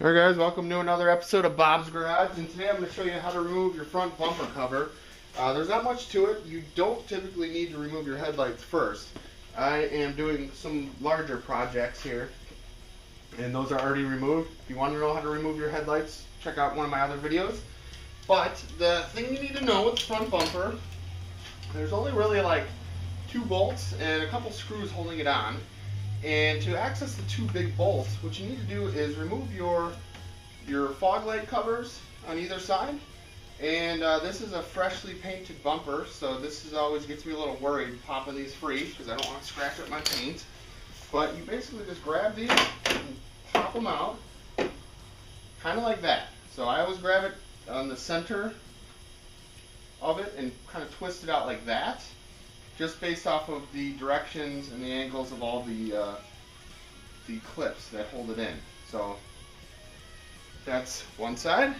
Alright guys, welcome to another episode of Bob's Garage, and today I'm going to show you how to remove your front bumper cover. There's not much to it. You don't typically need to remove your headlights first. I am doing some larger projects here, and those are already removed. If you want to know how to remove your headlights, check out one of my other videos. But the thing you need to know with the front bumper, there's only really like 2 bolts and a couple screws holding it on. And to access the 2 big bolts, what you need to do is remove your fog light covers on either side. And this is a freshly painted bumper, so this always gets me a little worried popping these free because I don't want to scratch up my paint. But you basically just grab these and pop them out, kind of like that. So I always grab it on the center of it and kind of twist it out like that, just based off of the directions and the angles of all the clips that hold it in. So that's one side,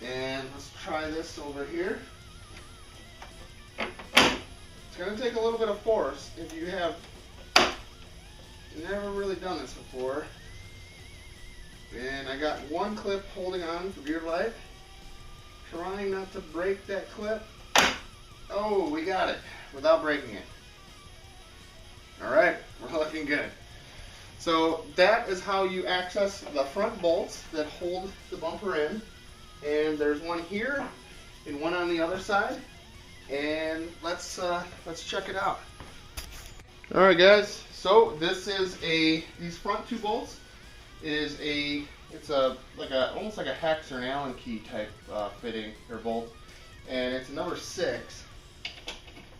and let's try this over here. It's going to take a little bit of force if you have never really done this before. And I got one clip holding on for dear life, trying not to break that clip. Oh, we got it without breaking it. Alright, we're looking good. So that is how you access the front bolts that hold the bumper in. And there's one here and one on the other side. And let's check it out. Alright guys, so this is these front 2 bolts is almost like a hex or an Allen key type fitting or bolt. And it's number 6.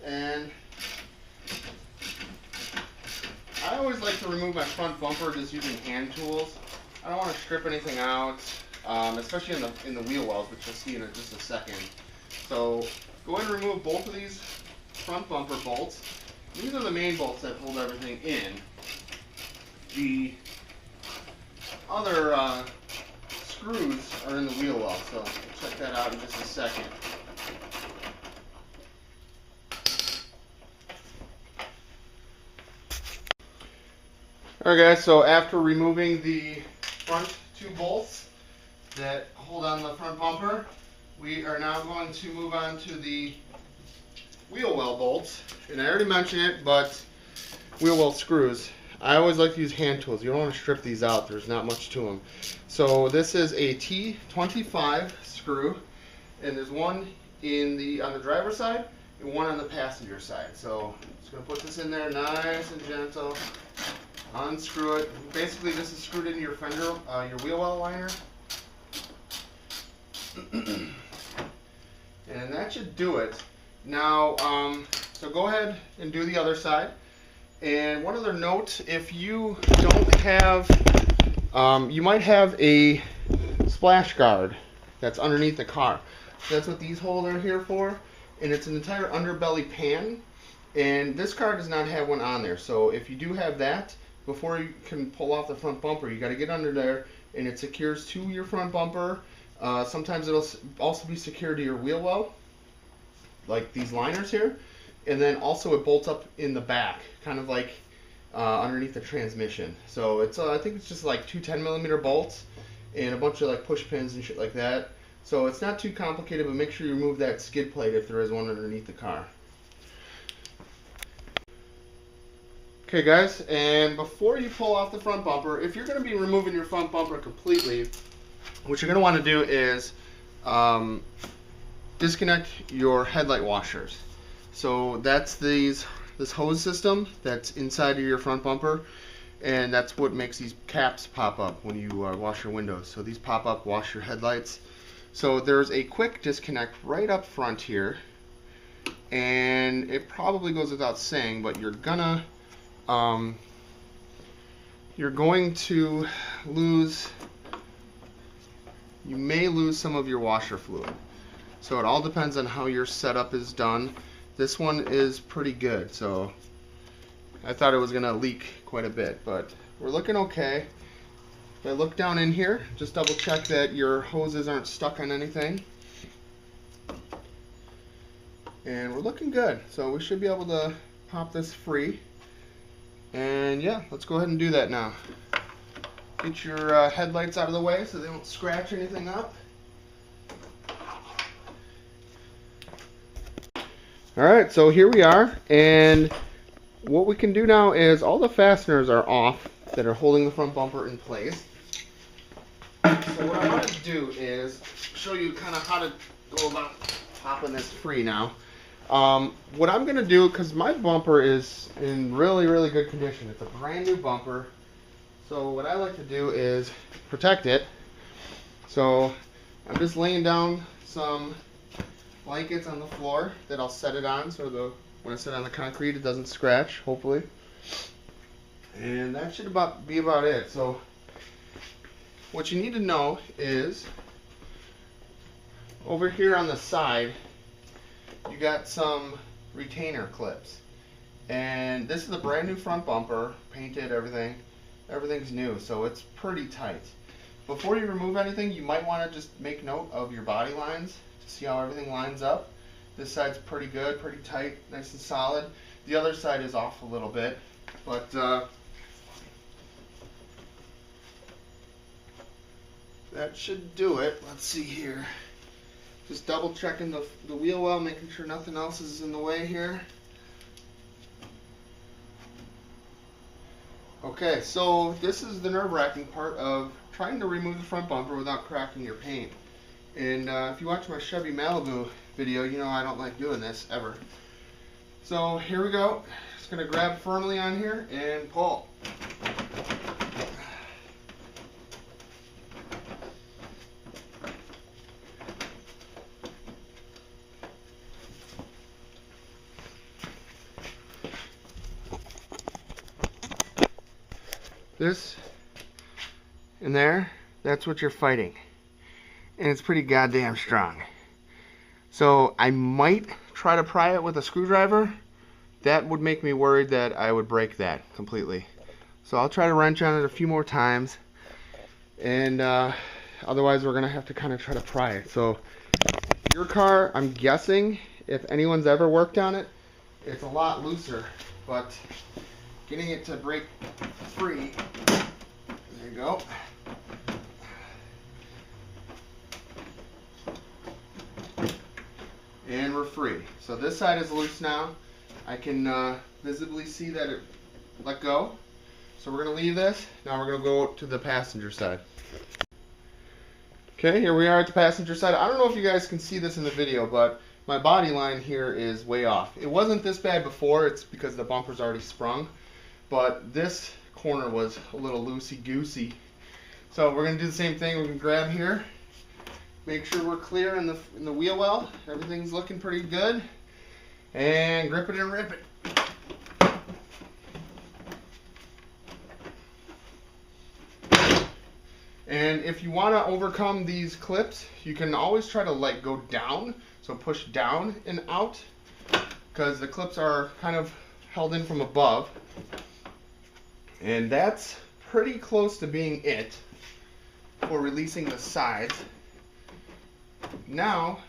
And I always like to remove my front bumper just using hand tools. I don't want to strip anything out, especially in the wheel wells, which you'll see in just a second. So go ahead and remove both of these front bumper bolts. These are the main bolts that hold everything in. The other screws are in the wheel well, so we'll check that out in just a second. Alright guys, so after removing the front 2 bolts that hold on the front bumper, we are now going to move on to the wheel well bolts. And I already mentioned it, but wheel well screws. I always like to use hand tools. You don't want to strip these out. There's not much to them. So this is a T25 screw, and there's one on the driver's side and one on the passenger side. So I'm just going to put this in there nice and gentle. Unscrew it. Basically, this is screwed into your fender, your wheel well liner, and that should do it. Now, so go ahead and do the other side. And one other note: if you don't have, you might have a splash guard that's underneath the car. That's what these holes are here for, and it's an entire underbelly pan. And this car does not have one on there. So if you do have that, before you can pull off the front bumper, you got to get under there, and it secures to your front bumper. Sometimes it'll also be secured to your wheel well, like these liners here, and then also it bolts up in the back, kind of like underneath the transmission. So it's I think it's just like 2 10mm bolts and a bunch of like push pins and shit like that. So it's not too complicated, but make sure you remove that skid plate if there is one underneath the car. Okay guys, and before you pull off the front bumper, if you're going to be removing your front bumper completely, what you're going to want to do is disconnect your headlight washers. So that's this hose system that's inside of your front bumper, and that's what makes these caps pop up when you wash your windows. So these pop up, wash your headlights. So there's a quick disconnect right up front here, and it probably goes without saying, but you're going to lose, you may lose some of your washer fluid. So it all depends on how your setup is done. This one is pretty good, so I thought it was going to leak quite a bit, but we're looking okay. If I look down in here, just double check that your hoses aren't stuck on anything. And we're looking good, so we should be able to pop this free. And yeah, let's go ahead and do that now. Get your headlights out of the way so they don't scratch anything up. Alright, so here we are, and what we can do now is all the fasteners are off that are holding the front bumper in place. So what I want to do is show you kind of how to go about popping this free now. What I'm going to do, because my bumper is in really, really good condition. It's a brand new bumper. So what I like to do is protect it. So I'm just laying down some blankets on the floor that I'll set it on so when I sit on the concrete it doesn't scratch, hopefully. And that should be about it. So what you need to know is over here on the side you got some retainer clips. And this is a brand new front bumper, painted, everything's new, so it's pretty tight. Before you remove anything, you might want to just make note of your body lines to see how everything lines up. This side's pretty good, pretty tight, nice and solid. The other side is off a little bit, but that should do it. Let's see here. Just double checking the wheel well, making sure nothing else is in the way here. Okay, so this is the nerve-wracking part of trying to remove the front bumper without cracking your paint. And if you watch my Chevy Malibu video, you know I don't like doing this ever. So here we go. Just going to grab firmly on here and pull. This and there, that's what you're fighting. And it's pretty goddamn strong. So I might try to pry it with a screwdriver. That would make me worried that I would break that completely. So I'll try to wrench on it a few more times. And otherwise we're going to have to kind of try to pry it. So your car, I'm guessing, if anyone's ever worked on it, it's a lot looser. But getting it to break free, there you go. And we're free. So this side is loose now. I can visibly see that it let go. So we're going to leave this. Now we're going to go to the passenger side. Okay, here we are at the passenger side. I don't know if you guys can see this in the video, but my body line here is way off. It wasn't this bad before. It's because the bumper's already sprung. But this corner was a little loosey-goosey. So we're going to do the same thing. We're going to grab here. Make sure we're clear in the wheel well. Everything's looking pretty good. And grip it and rip it. And if you want to overcome these clips, you can always try to like go down. So push down and out, because the clips are kind of held in from above. And that's pretty close to being it for releasing the sides. Now,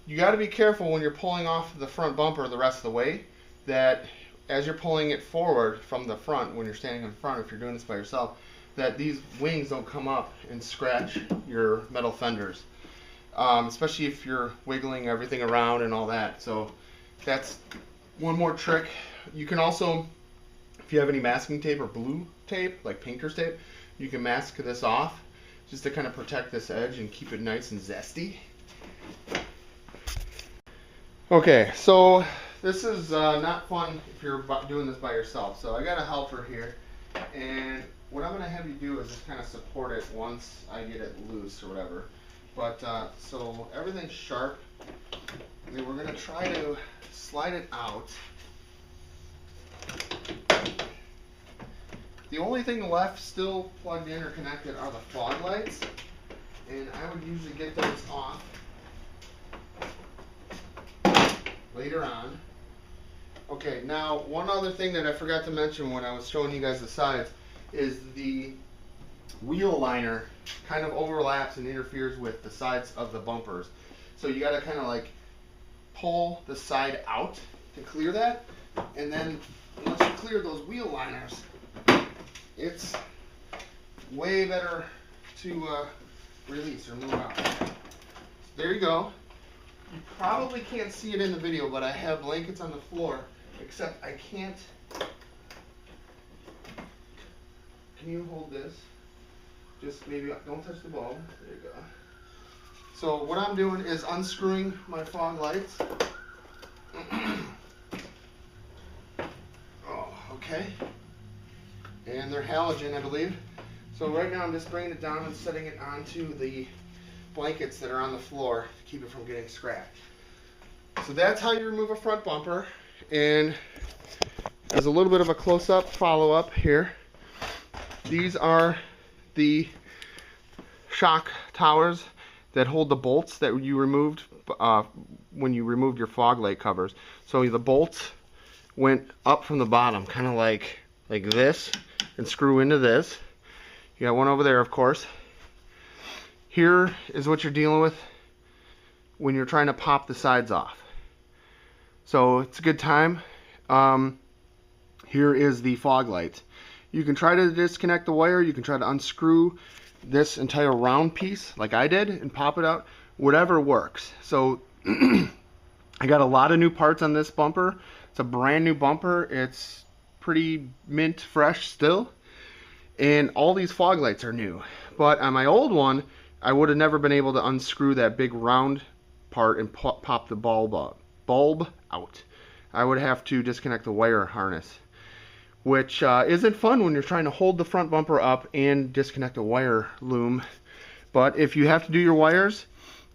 you got to be careful when you're pulling off the front bumper the rest of the way, that as you're pulling it forward from the front, when you're standing in front, if you're doing this by yourself, that these wings don't come up and scratch your metal fenders. Especially if you're wiggling everything around and all that. So that's one more trick. You can also, if you have any masking tape or blue tape, like painter's tape, you can mask this off just to kind of protect this edge and keep it nice and zesty. Okay, so this is not fun if you're doing this by yourself. So I got a helper here, and what I'm going to have you do is just kind of support it once I get it loose or whatever. But so everything's sharp, and then we're going to try to slide it out. The only thing left still plugged in or connected are the fog lights, and I would usually get those off later on. Okay, now one other thing that I forgot to mention when I was showing you guys the sides is the wheel liner kind of overlaps and interferes with the sides of the bumpers. So you got to kind of like pull the side out to clear that, and then once you clear those wheel liners, it's way better to release or move out. There you go. You probably can't see it in the video, but I have blankets on the floor, except I can't. Can you hold this? Just maybe don't touch the bulb. There you go. So what I'm doing is unscrewing my fog lights. Oh, okay. And they're halogen, I believe. So right now I'm just bringing it down and setting it onto the blankets that are on the floor to keep it from getting scratched. So that's how you remove a front bumper. And as a little bit of a close-up follow-up here, these are the shock towers that hold the bolts that you removed when you removed your fog light covers. So the bolts went up from the bottom, kind of like this, and screw into this. You got one over there, of course. Here is what you're dealing with when you're trying to pop the sides off. So it's a good time. Here is the fog light. You can try to disconnect the wire. You can try to unscrew this entire round piece like I did and pop it out. Whatever works. So I got a lot of new parts on this bumper. It's a brand new bumper. It's pretty mint fresh still. And all these fog lights are new. But on my old one, I would have never been able to unscrew that big round part and pop the bulb out. I would have to disconnect the wire harness, which isn't fun when you're trying to hold the front bumper up and disconnect a wire loom. But if you have to do your wires,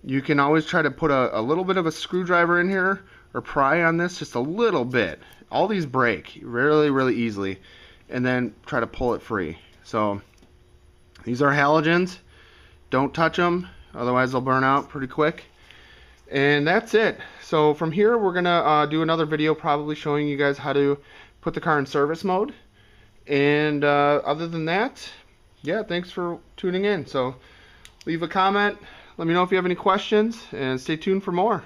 you can always try to put a little bit of a screwdriver in here or pry on this just a little bit. All these break really easily, and then try to pull it free. So these are halogens. Don't touch them, otherwise they'll burn out pretty quick. And that's it. So from here we're gonna do another video probably showing you guys how to put the car in service mode. And other than that, yeah, thanks for tuning in. So leave a comment, let me know if you have any questions, and stay tuned for more.